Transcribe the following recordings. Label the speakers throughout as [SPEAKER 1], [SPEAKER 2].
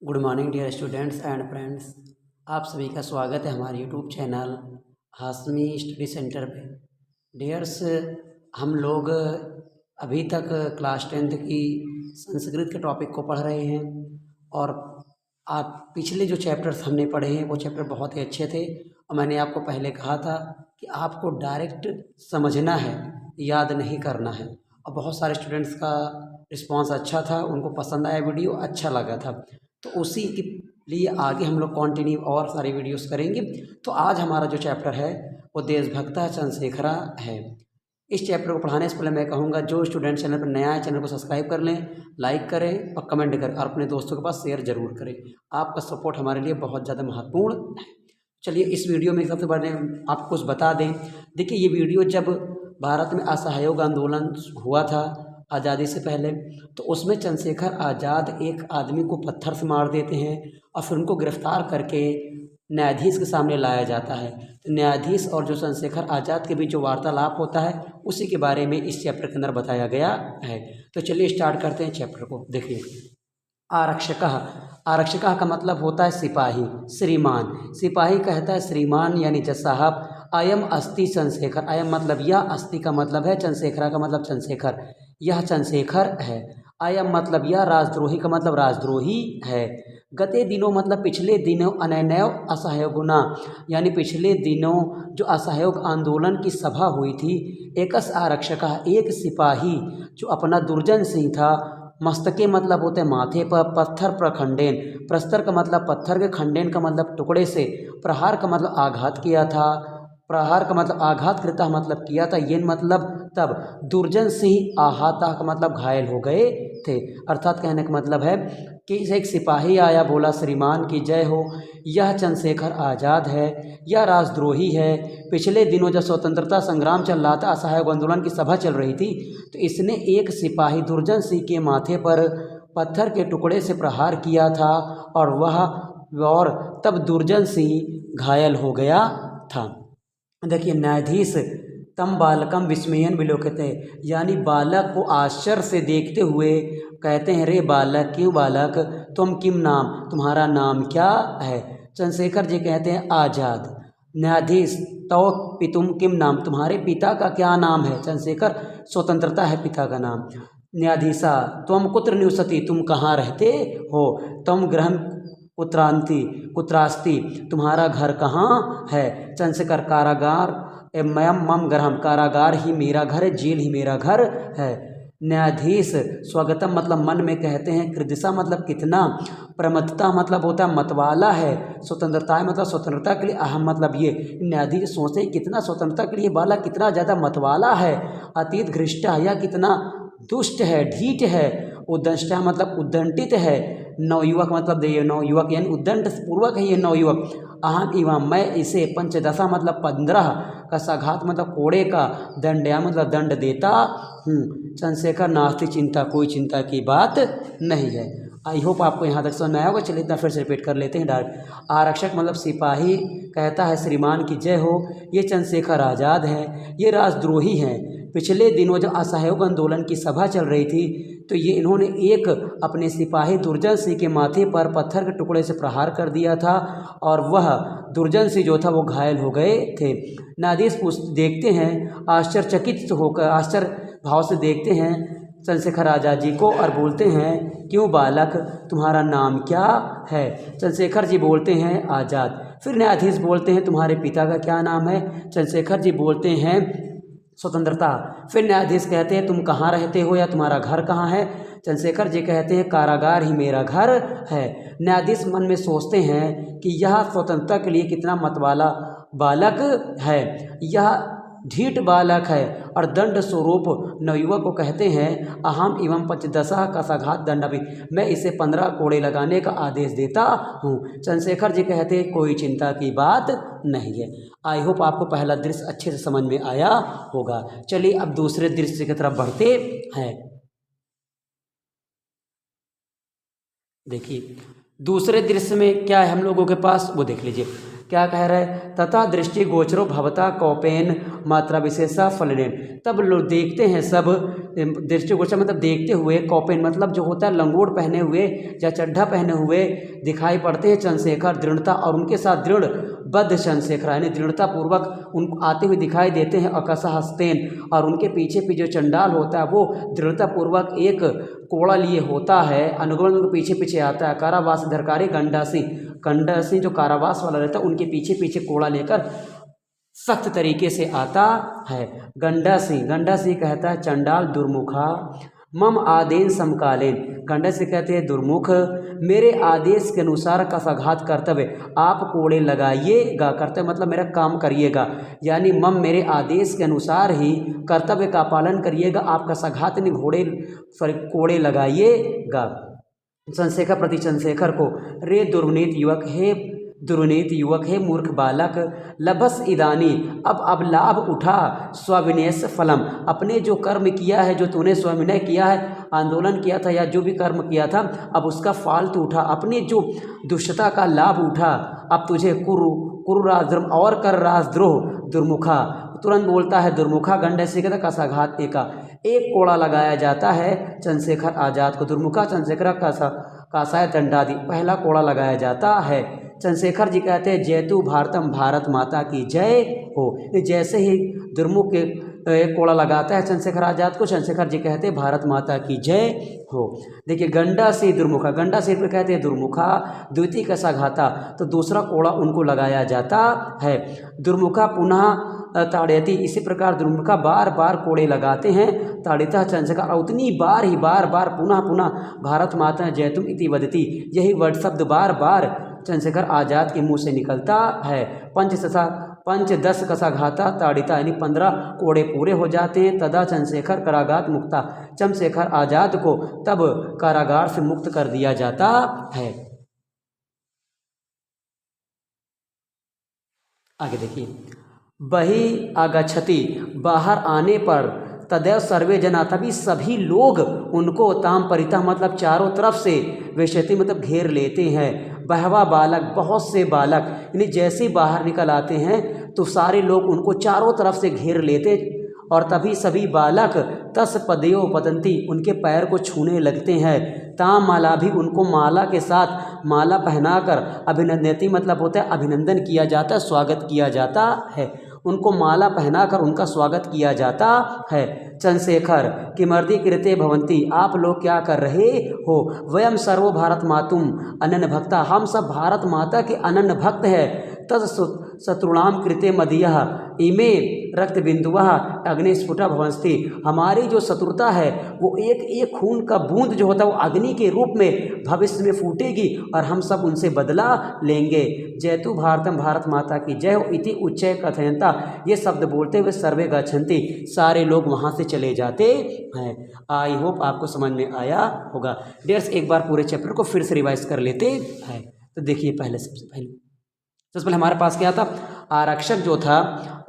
[SPEAKER 1] Good morning dear students and friends. आप सभी का स्वागत है हमारे YouTube channel Hashmi study centre पे। डियर्स, हम लोग अभी तक क्लास 10th की संस्कृत के टॉपिक को पढ़ रहे हैं और आप पिछले जो चैप्टर्स हमने पढ़े हैं वो चैप्टर बहुत ही अच्छे थे। और मैंने आपको पहले कहा था कि आपको डायरेक्ट समझना है, याद नहीं करना है। और बहुत सारे स्टूडेंट्स का रिस्पांस अच्छा था, उनको पसंद आया, वीडियो अच्छा लगा था। तो उसी के लिए आगे हम लोग कंटिन्यू और सारी वीडियोस करेंगे। तो आज हमारा जो चैप्टर है वो देशभक्ता चंद्रशेखरा है। इस चैप्टर को पढ़ाने से पहले मैं कहूँगा जो स्टूडेंट चैनल पर नया है चैनल को सब्सक्राइब कर लें, लाइक करें और कमेंट करें और अपने दोस्तों के पास शेयर ज़रूर करें। आपका सपोर्ट हमारे लिए बहुत ज़्यादा महत्वपूर्ण है। चलिए इस वीडियो में सबसे पहले आपको कुछ बता दें। देखिए, ये वीडियो जब भारत में असहयोग आंदोलन हुआ था आज़ादी से पहले, तो उसमें चंद्रशेखर आज़ाद एक आदमी को पत्थर से मार देते हैं और फिर उनको गिरफ्तार करके न्यायाधीश के सामने लाया जाता है। तो न्यायाधीश और जो चंद्रशेखर आज़ाद के बीच जो वार्तालाप होता है उसी के बारे में इस चैप्टर के अंदर बताया गया है। तो चलिए स्टार्ट करते हैं चैप्टर को। देखिए, आरक्षकः। आरक्षकः का मतलब होता है सिपाही, श्रीमान। सिपाही कहता है श्रीमान यानी जज साहब, अयम अस्ति चंद्रशेखर। अयम मतलब यह, अस्ति का मतलब है, चंद्रशेखरा का मतलब चंद्रशेखर, यह चंद्रशेखर है। अयम मतलब यह, राजद्रोही का मतलब राजद्रोही है। गते दिनों मतलब पिछले दिनों, अनैनव असहयोगुना यानी पिछले दिनों जो असहयोग आंदोलन की सभा हुई थी, एकस आरक्षकः एक सिपाही जो अपना दुर्जन सिंह था, मस्तके मतलब होते हैं माथे पर, पत्थर प्रखंडेन, प्रस्तर का मतलब पत्थर के, खंडेन का मतलब टुकड़े से, प्रहार का मतलब आघात किया था, प्रहार का मतलब आघात कृता मतलब किया था, ये मतलब तब दुर्जन सिंह आहाता का मतलब घायल हो गए थे। अर्थात कहने का मतलब है कि एक सिपाही आया, बोला श्रीमान की जय हो, यह चंद्रशेखर आज़ाद है, यह राजद्रोही है। पिछले दिनों जब स्वतंत्रता संग्राम चल रहा था, असहयोग आंदोलन की सभा चल रही थी, तो इसने एक सिपाही दुर्जन सिंह के माथे पर पत्थर के टुकड़े से प्रहार किया था और तब दुर्जन सिंह घायल हो गया था। देखिए, न्यायाधीश तम बालकम विस्मयन विलोकते, यानी बालक को आश्चर्य से देखते हुए कहते हैं, रे बालक, क्यों बालक, तुम किम नाम, तुम्हारा नाम क्या है। चंद्रशेखर जी कहते हैं आज़ाद। न्यायाधीश तव पितुम किम नाम, तुम्हारे पिता का क्या नाम है। चंद्रशेखर स्वतंत्रता है पिता का नाम। न्यायाधीशा त्वम कुत्र निवसति, तुम कहाँ रहते हो। तम गृहम कुत्रांति कुत्रास्ति, तुम्हारा घर कहाँ है। चंद्रशेखर कारागार मयम मम गृहम, कारागार ही मेरा घर है, जेल ही मेरा घर है। न्यायाधीश स्वगतम मतलब मन में कहते हैं, कृदिशा मतलब कितना, प्रमत्ता मतलब होता है मतवाला है, स्वतंत्रता मतलब स्वतंत्रता के लिए, अहम मतलब ये, न्यायाधीश सोचते हैं कितना स्वतंत्रता के लिए बालक कितना ज़्यादा मतवाला है। अतीत घृष्टा या कितना दुष्ट है, ढीठ है। उद्दंष्टा मतलब उद्दंडित है। नवयुवक मतलब ये नवयुवक यानी उद्दंड पूर्वक है ये नवयुवक। अहम एवं मैं इसे, पंचदशा मतलब 15 का, सघात मतलब कोड़े का, दंडया मतलब दंड देता हूँ। चंद्रशेखर नास्ति चिंता, कोई चिंता की बात नहीं है। आई होप आपको यहाँ तक समझ में आया होगा। चलिए इतना फिर से रिपीट कर लेते हैं डायरेक्ट। आरक्षक मतलब सिपाही कहता है श्रीमान की जय हो, ये चंद्रशेखर आज़ाद है, ये राजद्रोही हैं। पिछले दिनों जब असहयोग आंदोलन की सभा चल रही थी, तो ये इन्होंने एक अपने सिपाही दुर्जन सिंह के माथे पर पत्थर के टुकड़े से प्रहार कर दिया था और वह दुर्जन सिंह जो था वो घायल हो गए थे। न्यायाधीश देखते हैं, आश्चर्यचकित होकर आश्चर्य भाव से देखते हैं चंद्रशेखर आज़ाद जी को और बोलते हैं, क्यों बालक, तुम्हारा नाम क्या है। चंद्रशेखर जी बोलते हैं आज़ाद। फिर न्यायाधीश बोलते हैं, तुम्हारे पिता का क्या नाम है। चंद्रशेखर जी बोलते हैं स्वतंत्रता। फिर न्यायाधीश कहते हैं, तुम कहाँ रहते हो या तुम्हारा घर कहाँ है। चंद्रशेखर जी कहते हैं, कारागार ही मेरा घर है। न्यायाधीश मन में सोचते हैं कि यह स्वतंत्रता के लिए कितना मतवाला बालक है, यह ढीठ बालक है। और दंड स्वरूप नवयुवक को कहते हैं, अहम एवं पंचदशा का सघात दंडभी, मैं इसे 15 कोड़े लगाने का आदेश देता हूँ। चंद्रशेखर जी कहते हैं, कोई चिंता की बात नहीं है। आई होप आपको पहला दृश्य अच्छे से समझ में आया होगा। चलिए अब दूसरे दृश्य की तरफ बढ़ते हैं। देखिए, दूसरे दृश्य में क्या है हम लोगों के पास, वो देख लीजिए। क्या कह रहा है, तथा दृष्टि गोचरो भवता कौपेन मात्रा विशेषा फलनेन। तब लोग देखते हैं सब, दृष्टि गोचर मतलब देखते हुए, कौपेन मतलब जो होता है लंगोट पहने हुए या चड्ढा पहने हुए दिखाई पड़ते हैं चंद्रशेखर दृढ़ता, और उनके साथ दृढ़ बद्ध चंद्रशेखर यानी दृढ़ता पूर्वक उन आते हुए दिखाई देते हैं। अकसा हस्तेन, और उनके पीछे भी जो चंडाल होता है वो दृढ़ता पूर्वक एक कोड़ा लिए होता है, अनुगमन उनके पीछे पीछे आता है। कारावास धरकारी गंडासी, गंडासी जो कारावास वाला रहता है उनके पीछे पीछे कोड़ा लेकर सख्त तरीके से आता है। गंडासी, गंडासी कहता है चंडाल दुर्मुखा, मम आदेन समकालीन, गंडासी कहते हैं दुर्मुख, मेरे आदेश के अनुसार कसघात कर्तव्य आप कोड़े लगाइएगा, कर्तव्य मतलब मेरा काम करिएगा, यानी मम मेरे आदेश के अनुसार ही कर्तव्य का पालन करिएगा, आप कसघात नहीं घोड़े कोड़े लगाइएगा। चंद्रशेखर प्रति चंद्रशेखर को, रे दुर्नीत युवक, हे दुर्नीत युवक, हे मूर्ख बालक, लभस इदानी, अब लाभ उठा, स्वविनयस फलम, अपने जो कर्म किया है, जो तूने स्वविनय किया है, आंदोलन किया था या जो भी कर्म किया था, अब उसका फाल तू उठा, अपनी जो दुष्टता का लाभ उठा, अब तुझे कुरु राजद्रोह और कर राजद्रोह, दुर्मुखा, तुरंत बोलता है दुर्मुखा। गंडसी कहता कसघात एका, एक कोड़ा लगाया जाता है चंद्रशेखर आजाद को, दुर्मुखा चंद्रशेखर कासाय दंडादि, पहला कोड़ा लगाया जाता है। चंद्रशेखर जी कहते हैं जयतु भारतम, भारत माता की जय हो। जैसे ही दुर्मुख एक कोड़ा लगाता है चंद्रशेखर आजाद को, चंद्रशेखर जी कहते हैं भारत माता की जय हो। देखिए गंडा से दुर्मुखा, गंडा से पे कहते हैं दुर्मुखा, द्वितीय कसघाता, तो दूसरा कोड़ा उनको लगाया जाता है। दुर्मुखा पुनः ताड़यति, इसी प्रकार दुर्मुखा बार बार कोड़े लगाते हैं। ताड़िता चंद्रशेखर, उतनी बार ही बार बार पुनः पुनः भारत माता जयतुम इति वदति, यही वर्ड शब्द बार बार चंद्रशेखर आजाद के मुंह से निकलता है। पंच दस कसघाता ताड़िता, यानी 15 कोड़े पूरे हो जाते हैं। तदा चंद्रशेखर कारागार मुक्ता, चंद्रशेखर आजाद को तब कारागार से मुक्त कर दिया जाता है। आगे देखिए, बही आगच्छति, बाहर आने पर, तदैव सर्वे जना, तभी सभी लोग उनको ताम परितः मतलब चारों तरफ से, विशति मतलब घेर लेते हैं। बहवा बालक, बहुत से बालक, यानी जैसे बाहर निकल आते हैं तो सारे लोग उनको चारों तरफ से घेर लेते, और तभी सभी बालक तस पदयो पतंती, उनके पैर को छूने लगते हैं। ताम माला भी, उनको माला के साथ माला पहनाकर अभिनंदती मतलब होता है अभिनंदन किया जाता है, स्वागत किया जाता है, उनको माला पहनाकर उनका स्वागत किया जाता है। चंद्रशेखर किमर्दी कृते भवंती, आप लोग क्या कर रहे हो। वयम सर्व भारत मातुम अनन्य भक्ता, हम सब भारत माता के अनन्य भक्त हैं। तद शत्रुणाम कृते मदीयः इमे रक्त बिंदुवः अग्निस्फुटा भवंस्ति, हमारी जो शत्रुता है वो एक एक खून का बूंद जो होता है वो अग्नि के रूप में भविष्य में फूटेगी और हम सब उनसे बदला लेंगे। जयतु भारतम, भारत माता की जय हो। इति उच्चय कथयंता, ये शब्द बोलते हुए सर्वे गच्छन्ति, सारे लोग वहाँ से चले जाते हैं। आई होप आपको समझ में आया होगा। डियर्स, एक बार पूरे चैप्टर को फिर से रिवाइज कर लेते हैं। तो देखिए, सबसे पहले हमारे पास क्या था, आरक्षक जो था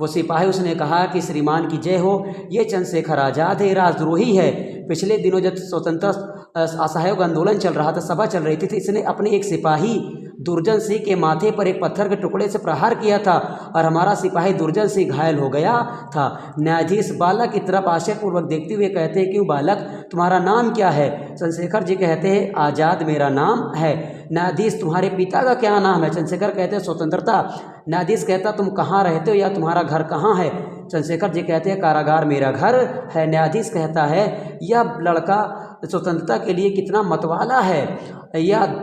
[SPEAKER 1] वो सिपाही, उसने कहा कि श्रीमान की जय हो, ये चंद्रशेखर आजाद है, राजद्रोही है। पिछले दिनों जब स्वतंत्रता असहयोग आंदोलन चल रहा था, सभा चल रही थी, तो इसने अपने एक सिपाही दुर्जन सिंह के माथे पर एक पत्थर के टुकड़े से प्रहार किया था और हमारा सिपाही दुर्जन सिंह घायल हो गया था। न्यायाधीश बालक की तरफ आश्चर्यपूर्वक देखते हुए कहते हैं, क्यों बालक, तुम्हारा नाम क्या है। चंद्रशेखर जी कहते हैं, आज़ाद मेरा नाम है। न्यायाधीश, तुम्हारे पिता का क्या नाम है। चंद्रशेखर कहते हैं, स्वतंत्रता। न्यायाधीश कहता, तुम कहाँ रहते हो या तुम्हारा घर कहाँ है। चंद्रशेखर जी कहते हैं, कारागार मेरा घर है। न्यायाधीश कहता है, यह लड़का स्वतंत्रता के लिए कितना मतवाला है, यह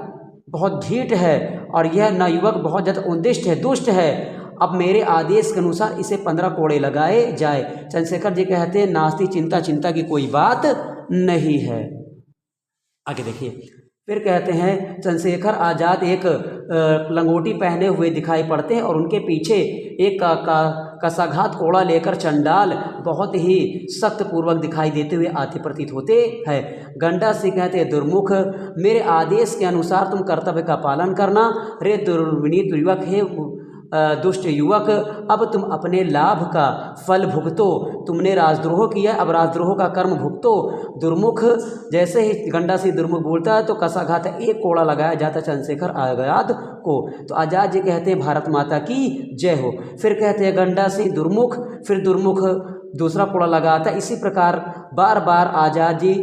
[SPEAKER 1] बहुत ढीठ है और यह नवयुवक बहुत ज़्यादा उद्दिष्ट है, दुष्ट है। अब मेरे आदेश के अनुसार इसे 15 कोड़े लगाए जाए। चंद्रशेखर जी कहते हैं, नास्ती चिंता, चिंता की कोई बात नहीं है। आगे देखिए, फिर कहते हैं, चंद्रशेखर आज़ाद एक लंगोटी पहने हुए दिखाई पड़ते हैं और उनके पीछे एक कसघात कोड़ा लेकर चंडाल बहुत ही सख्त पूर्वक दिखाई देते हुए आते प्रतीत होते हैं। गंडा से कहते हैं, दुर्मुख, मेरे आदेश के अनुसार तुम कर्तव्य का पालन करना। रे दुर्विनीत युवक, हे दुष्ट युवक, अब तुम अपने लाभ का फल भुगतो। तुमने राजद्रोह किया, अब राजद्रोह का कर्म भुगतो। दुर्मुख, जैसे ही गंडा सिंह दुर्मुख बोलता है तो कसाघात एक कोड़ा लगाया जाता चंद्रशेखर आज़ाद को। तो आज़ाद जी कहते हैं भारत माता की जय हो। फिर कहते हैं गंडा सिंह दुर्मुख, फिर दुर्मुख दूसरा कोड़ा लगाता। इसी प्रकार बार बार आज़ाद जी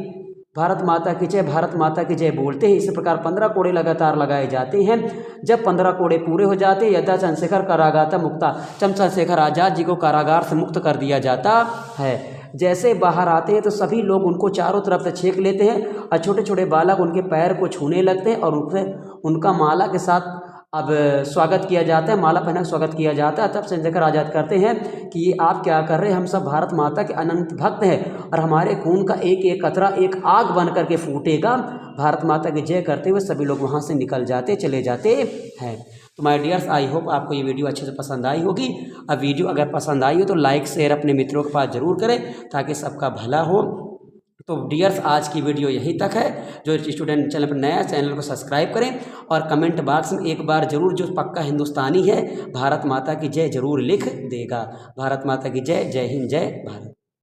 [SPEAKER 1] भारत माता की जय, भारत माता की जय बोलते हैं। इसी प्रकार 15 कोड़े लगातार लगाए जाते हैं। जब 15 कोड़े पूरे हो जाते हैं, यदा चंद्रशेखर कारागार मुक्ता, चंद्रशेखर आज़ाद जी को कारागार से मुक्त कर दिया जाता है। जैसे बाहर आते हैं तो सभी लोग उनको चारों तरफ से छेक लेते हैं और छोटे छोटे बालक उनके पैर को छूने लगते हैं और उनसे उनका माला के साथ अब स्वागत किया जाता है, माला पहना स्वागत किया जाता है। तब चंद्रशेखर आज़ाद करते हैं कि ये आप क्या कर रहे हैं, हम सब भारत माता के अनंत भक्त हैं और हमारे खून का एक एक कतरा एक आग बन करके फूटेगा। भारत माता की जय करते हुए सभी लोग वहाँ से निकल जाते चले जाते हैं। तो माय डियर्स, आई होप आपको ये वीडियो अच्छे से पसंद आई होगी। अब वीडियो अगर पसंद आई हो तो लाइक शेयर अपने मित्रों के पास ज़रूर करें ताकि सबका भला हो। तो डियर्स, आज की वीडियो यहीं तक है। जो स्टूडेंट चैनल पर नया, चैनल को सब्सक्राइब करें और कमेंट बॉक्स में एक बार ज़रूर जो पक्का हिंदुस्तानी है भारत माता की जय ज़रूर लिख देगा। भारत माता की जय, जय हिंद, जय भारत।